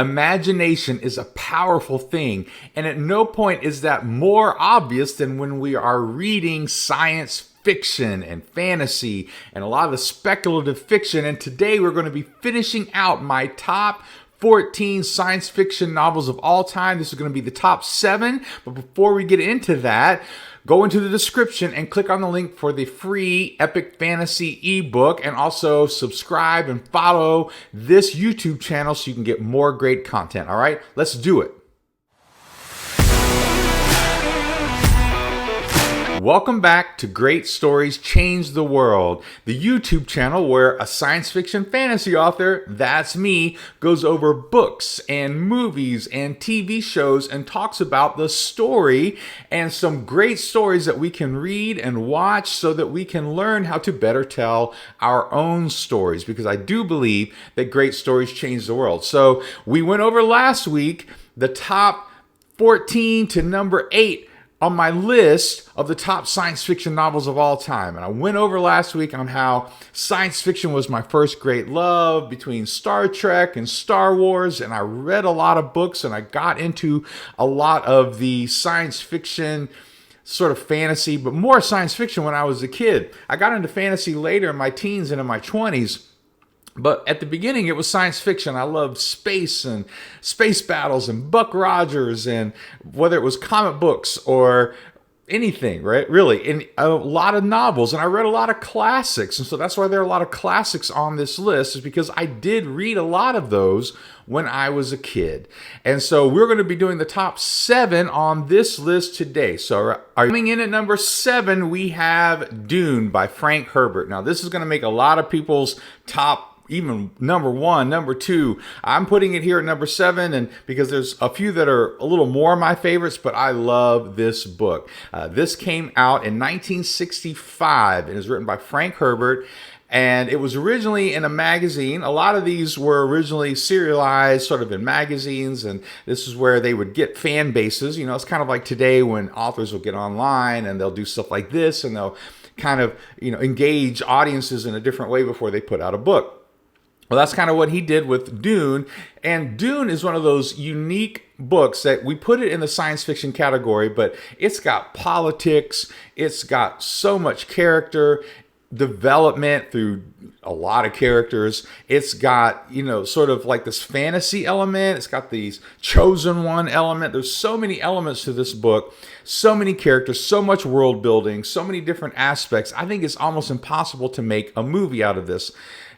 Imagination is a powerful thing, and at no point is that more obvious than when we are reading science fiction and fantasy and a lot of the speculative fiction. And today we're going to be finishing out my top 14 science fiction novels of all time. This is going to be the top 7. But before we get into that, go into the description and click on the link for the free Epic Fantasy ebook, and also subscribe and follow this YouTube channel so you can get more great content. All right, let's do it. Welcome back to Great Stories Change the World, the YouTube channel where a science fiction fantasy author, that's me, goes over books and movies and TV shows and talks about the story and some great stories that we can read and watch so that we can learn how to better tell our own stories, because I do believe that great stories change the world. So we went over last week the top 14 to number 8 on my list of the top science fiction novels of all time. And I went over last week on how science fiction was my first great love between Star Trek and Star Wars. And I read a lot of books and I got into a lot of the science fiction sort of fantasy, but more science fiction when I was a kid. I got into fantasy later in my teens and in my 20s. But at the beginning, it was science fiction. I loved space and space battles and Buck Rogers, and whether it was comic books or anything, right? Really, and a lot of novels. And I read a lot of classics. And so that's why there are a lot of classics on this list, is because I did read a lot of those when I was a kid. And so we're going to be doing the top 7 on this list today. So coming in at number 7, we have Dune by Frank Herbert. Now, this is going to make a lot of people's top, even number 1, number 2. I'm putting it here at number 7, and because there's a few that are a little more my favorites, but I love this book. This came out in 1965 and is written by Frank Herbert. And it was originally in a magazine. A lot of these were originally serialized sort of in magazines, and this is where they would get fan bases. You know, it's kind of like today when authors will get online and they'll do stuff like this, and they'll kind of, you know, engage audiences in a different way before they put out a book. Well, that's kind of what he did with Dune. And Dune is one of those unique books that we put it in the science fiction category, but it's got politics, it's got so much character development through a lot of characters. It's got, you know, sort of like this fantasy element. It's got these chosen one element. There's so many elements to this book, so many characters, so much world building, so many different aspects. I think it's almost impossible to make a movie out of this.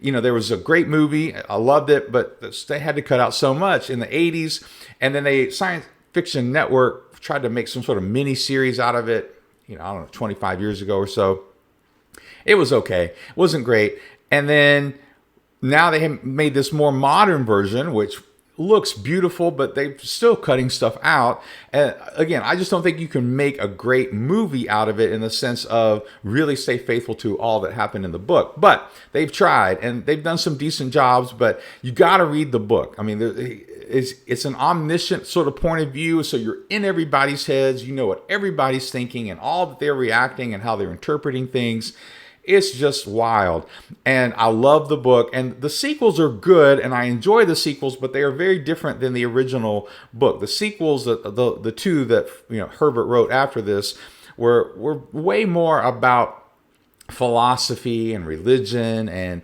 You know, there was a great movie. I loved it, but they had to cut out so much in the 80s. And then Science Fiction Network tried to make some sort of mini series out of it, you know, I don't know, 25 years ago or so. It was okay. It wasn't great. And then now they have made this more modern version, which looks beautiful, but they're still cutting stuff out. And again, I just don't think you can make a great movie out of it in the sense of really stay faithful to all that happened in the book. But they've tried, and they've done some decent jobs, but you got to read the book. I mean, it's an omniscient sort of point of view, so you're in everybody's heads. You know what everybody's thinking and all that they're reacting and how they're interpreting things. It's just wild. And I love the book. And the sequels are good, and I enjoy the sequels, but they are very different than the original book. The sequels, the two that, you know, Herbert wrote after this, were way more about philosophy and religion, and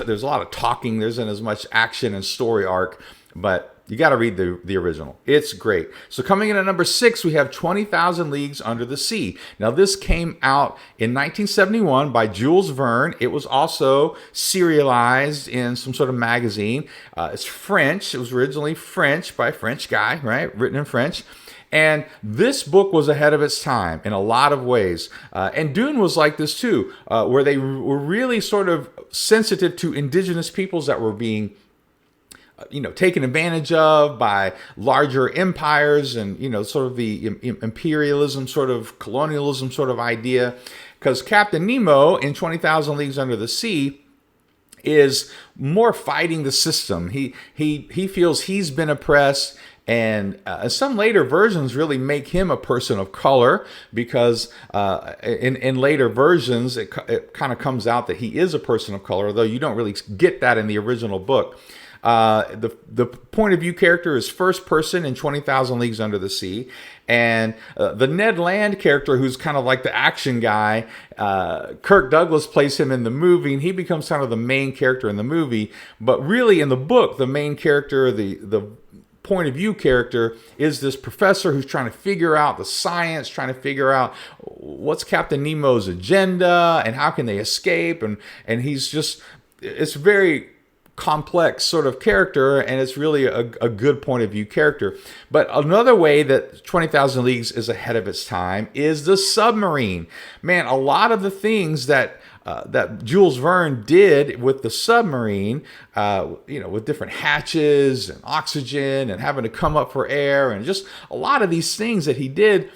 there's a lot of talking. There isn't as much action and story arc, but you got to read the original. It's great. So coming in at number 6, we have 20,000 Leagues Under the Sea. Now, this came out in 1971 by Jules Verne. It was also serialized in some sort of magazine. It's French. It was originally French by a French guy, right? Written in French. And this book was ahead of its time in a lot of ways. And Dune was like this too, where they were really sort of sensitive to indigenous peoples that were being taken advantage of by larger empires, and, sort of the imperialism, sort of colonialism sort of idea. Because Captain Nemo in 20,000 Leagues Under the Sea is more fighting the system. He feels he's been oppressed, and some later versions really make him a person of color, because in later versions it kind of comes out that he is a person of color, although you don't really get that in the original book. The point of view character is first person in 20,000 Leagues Under the Sea. And the Ned Land character, who's kind of like the action guy, Kirk Douglas plays him in the movie, and he becomes kind of the main character in the movie. But really, in the book, the main character, the point of view character, is this professor who's trying to figure out the science, trying to figure out what's Captain Nemo's agenda and how can they escape. And he's just, it's very complex sort of character, and it's really a good point of view character. But another way that 20,000 Leagues is ahead of its time is the submarine. Man, a lot of the things that Jules Verne did with the submarine, with different hatches and oxygen and having to come up for air, and just a lot of these things that he did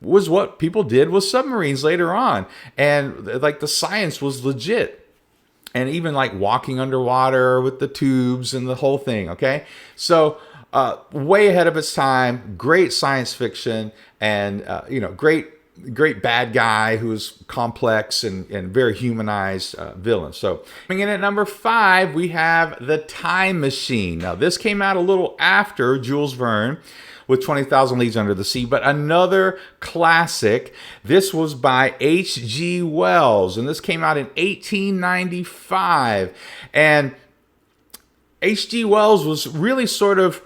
was what people did with submarines later on. And like the science was legit. And even like walking underwater with the tubes and the whole thing, okay? So way ahead of its time, great science fiction, and great bad guy who's complex and very humanized villain. So coming in at number 5, we have The Time Machine. Now this came out a little after Jules Verne with 20,000 Leagues Under the Sea, but another classic. This was by H.G. Wells, and this came out in 1895. And H.G. Wells was really sort of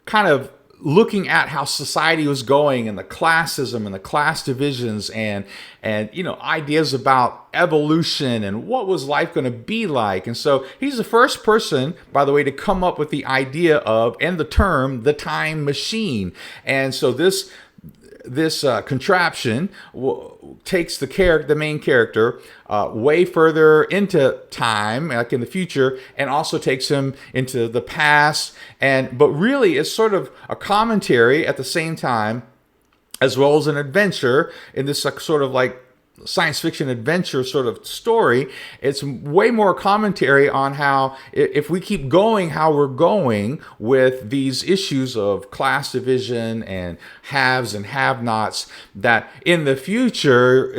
kind of looking at how society was going, and the classism and the class divisions, and ideas about evolution and what was life going to be like. And so he's the first person, by the way, to come up with the idea of and the term the time machine. And so this contraption takes the main character way further into time, like in the future, and also takes him into the past. But really, it's sort of a commentary at the same time, as well as an adventure in this sort of like science fiction adventure sort of story. It's way more commentary on how, if we keep going how we're going with these issues of class division and haves and have-nots, that in the future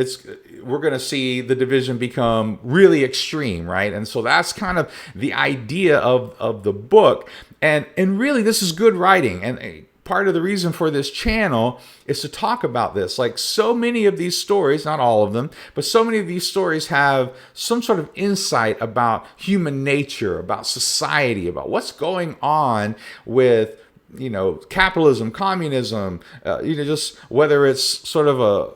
we're going to see the division become really extreme, right? And so that's kind of the idea of the book. And really, this is good writing. And part of the reason for this channel is to talk about this. Like, so many of these stories, not all of them, but so many of these stories have some sort of insight about human nature, about society, about what's going on with, capitalism, communism, just whether it's sort of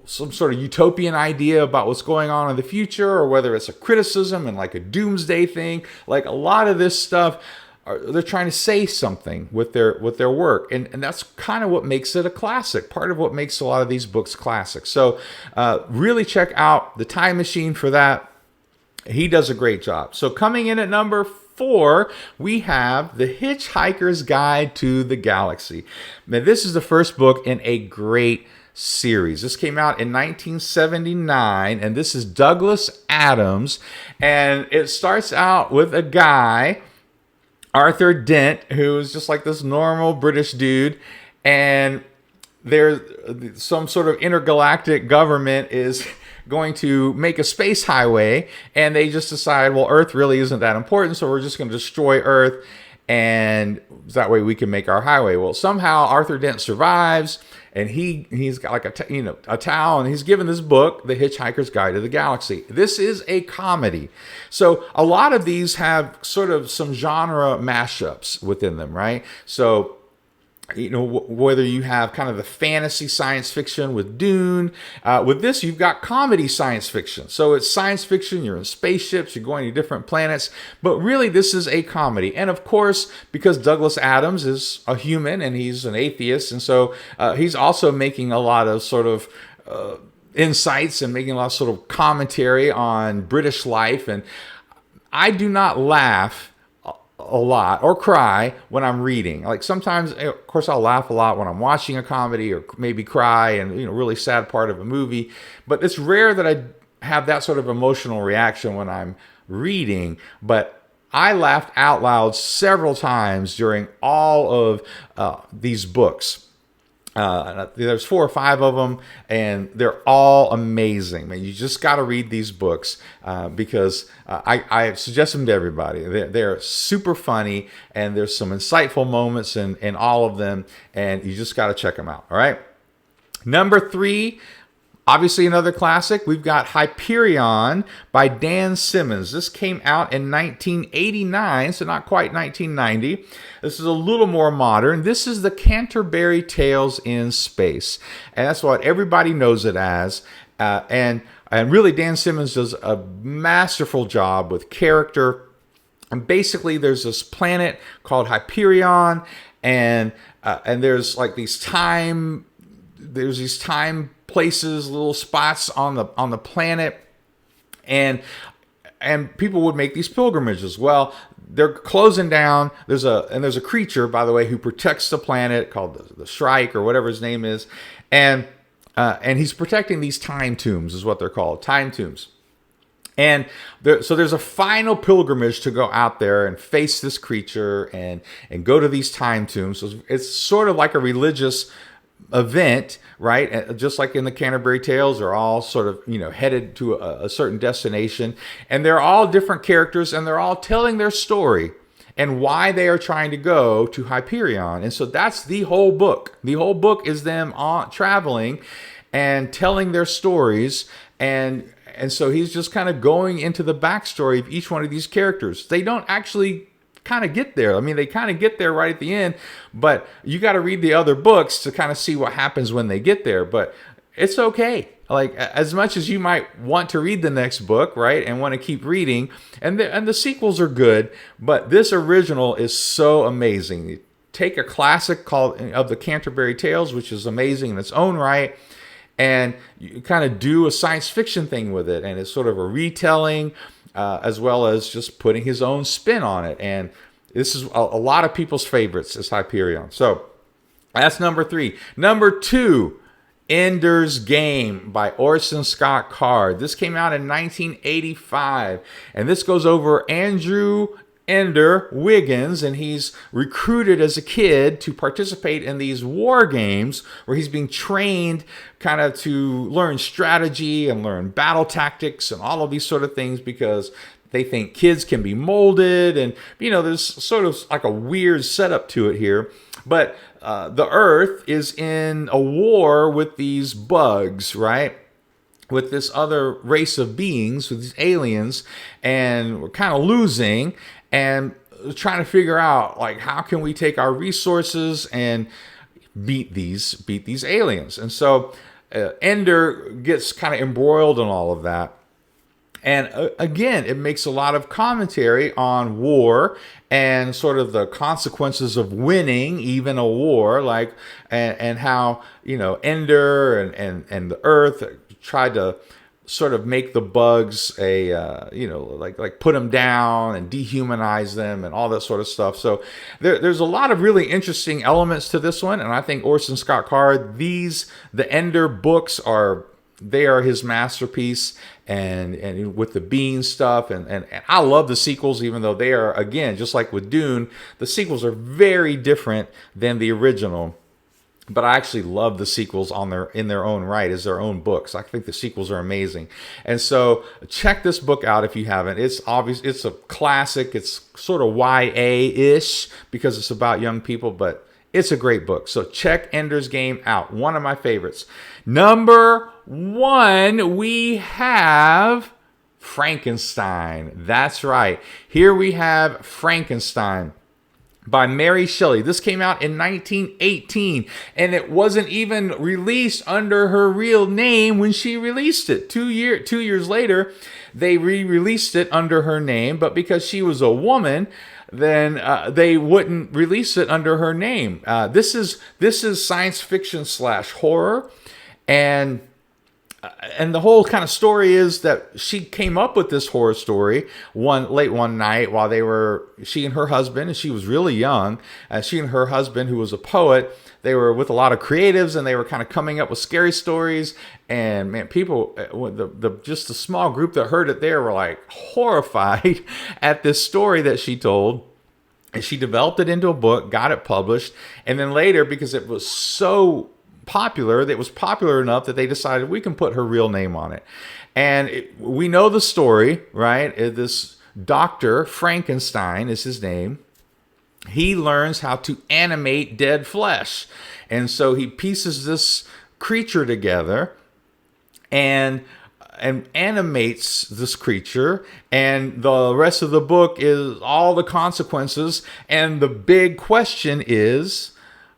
some sort of utopian idea about what's going on in the future, or whether it's a criticism and like a doomsday thing. Like, a lot of this stuff, they're trying to say something with their work, and that's kind of what makes it a classic. Part of what makes a lot of these books classic. So really check out The Time Machine for that. He does a great job. So coming in at number 4, we have The Hitchhiker's Guide to the Galaxy. Now, this is the first book in a great series. This came out in 1979, and this is Douglas Adams, and it starts out with a guy, Arthur Dent, who's just like this normal British dude, and there's some sort of intergalactic government is going to make a space highway, and they just decide, well, Earth really isn't that important, so we're just going to destroy Earth, and that way we can make our highway. Well, somehow Arthur Dent survives, and he's got like a towel, and he's given this book, The Hitchhiker's Guide to the Galaxy. This is a comedy. So a lot of these have sort of some genre mashups within them, right? So, whether you have kind of the fantasy science fiction with Dune, with this you've got comedy science fiction. So it's science fiction, you're in spaceships, you're going to different planets, but really this is a comedy. And of course, because Douglas Adams is a human and he's an atheist, and so he's also making a lot of sort of insights and making a lot of sort of commentary on British life. And I do not laugh a lot or cry when I'm reading. Like, sometimes, of course, I'll laugh a lot when I'm watching a comedy, or maybe cry and really sad part of a movie, but it's rare that I have that sort of emotional reaction when I'm reading. But I laughed out loud several times during all of these books. There's 4 or 5 of them, and they're all amazing. Man, you just got to read these books because I suggest them to everybody. They're super funny, and there's some insightful moments in all of them, and you just got to check them out. All right. Number 3, obviously another classic. We've got Hyperion by Dan Simmons. This came out in 1989, so not quite 1990. This is a little more modern. This is the Canterbury Tales in space, and that's what everybody knows it as. And really, Dan Simmons does a masterful job with character. And basically, there's this planet called Hyperion, and there's like these time places, little spots on the planet, and people would make these pilgrimages. Well, they're closing down. There's a creature, by the way, who protects the planet called the Shrike or whatever his name is, and he's protecting these time tombs, is what they're called, time tombs. And so there's a final pilgrimage to go out there and face this creature and go to these time tombs. So it's sort of like a religious event, right? Just like in the Canterbury Tales, they're all sort of, headed to a certain destination, and they're all different characters, and they're all telling their story and why they are trying to go to Hyperion. And so that's the whole book. The whole book is them traveling and telling their stories, and so he's just kind of going into the backstory of each one of these characters. They don't actually kind of get there. I mean, they kind of get there right at the end, but you got to read the other books to kind of see what happens when they get there. But it's okay. Like, as much as you might want to read the next book, right, and want to keep reading, and the sequels are good, but this original is so amazing. You take a classic called of the Canterbury Tales, which is amazing in its own right, and you kind of do a science fiction thing with it, and it's sort of a retelling, as well as just putting his own spin on it. And this is a lot of people's favorites, is Hyperion. So that's number 3. Number 2, Ender's Game by Orson Scott Card. This came out in 1985, and this goes over Andrew Ender Wiggins, and he's recruited as a kid to participate in these war games where he's being trained kind of to learn strategy and learn battle tactics and all of these sort of things, because they think kids can be molded, and there's sort of like a weird setup to it here. But the Earth is in a war with these bugs, right? With this other race of beings, with these aliens, and we're kind of losing and trying to figure out, like, how can we take our resources and beat these aliens. And so Ender gets kind of embroiled in all of that. And again, it makes a lot of commentary on war and sort of the consequences of winning even a war, like, and how, Ender and the Earth tried to sort of make the bugs like put them down and dehumanize them and all that sort of stuff. So there's a lot of really interesting elements to this one, and I think Orson Scott Card, the Ender books are his masterpiece, and with the bean stuff, and I love the sequels, even though they are, again, just like with Dune, the sequels are very different than the original. But I actually love the sequels in their own right, as their own books. I think the sequels are amazing. And so check this book out if you haven't. It's obvious, it's a classic. It's sort of YA-ish because it's about young people, but it's a great book. So check Ender's Game out. One of my favorites. Number 1, we have Frankenstein. That's right. Here we have Frankenstein by Mary Shelley. This came out in 1918, and it wasn't even released under her real name when she released it. 2 years later, they re-released it under her name, but because she was a woman, then they wouldn't release it under her name. This is science fiction / horror, and the whole kind of story is that she came up with this horror story late one night while she and her husband, and she was really young, she and her husband, who was a poet, they were with a lot of creatives, and they were kind of coming up with scary stories. And man, people, just the small group that heard it there were like horrified at this story that she told. And she developed it into a book, got it published, and then later, because it was so popular, that was popular enough that they decided we can put her real name on it. And we know the story, right? This Dr. Frankenstein is his name. He learns how to animate dead flesh. And so he pieces this creature together and animates this creature, and the rest of the book is all the consequences. And the big question is,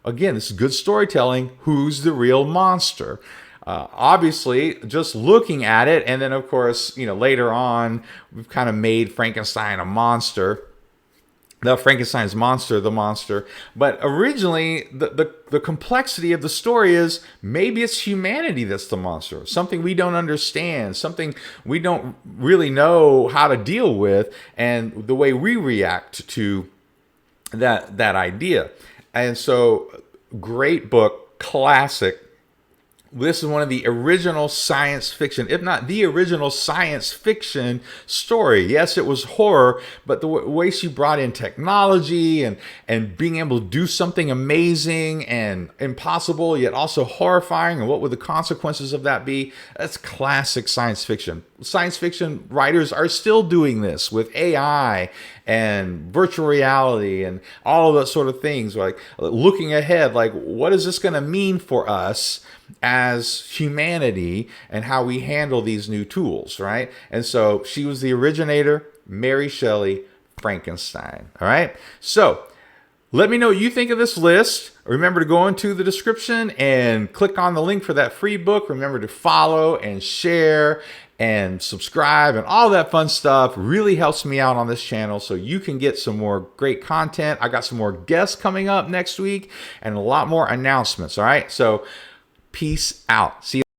again, this is good storytelling, who's the real monster? Obviously, just looking at it, and then of course, later on, we've kind of made Frankenstein a monster. The Frankenstein's monster, the monster. But originally, the complexity of the story is maybe it's humanity that's the monster. Something we don't understand. Something we don't really know how to deal with. And the way we react to that idea. And so, great book, classic. This is one of the original science fiction, if not the original science fiction story. Yes, it was horror, but the way she brought in technology and being able to do something amazing and impossible, yet also horrifying, and what would the consequences of that be? That's classic science fiction. Science fiction writers are still doing this with AI and virtual reality and all of that sort of things, like looking ahead, like what is this going to mean for us as humanity and how we handle these new tools, right? And so she was the originator, Mary Shelley, Frankenstein. All right. So let me know what you think of this list. Remember to go into the description and click on the link for that free book. Remember to follow and share and subscribe and all that fun stuff. Really helps me out on this channel so you can get some more great content. I got some more guests coming up next week and a lot more announcements. All right. So peace out. See you.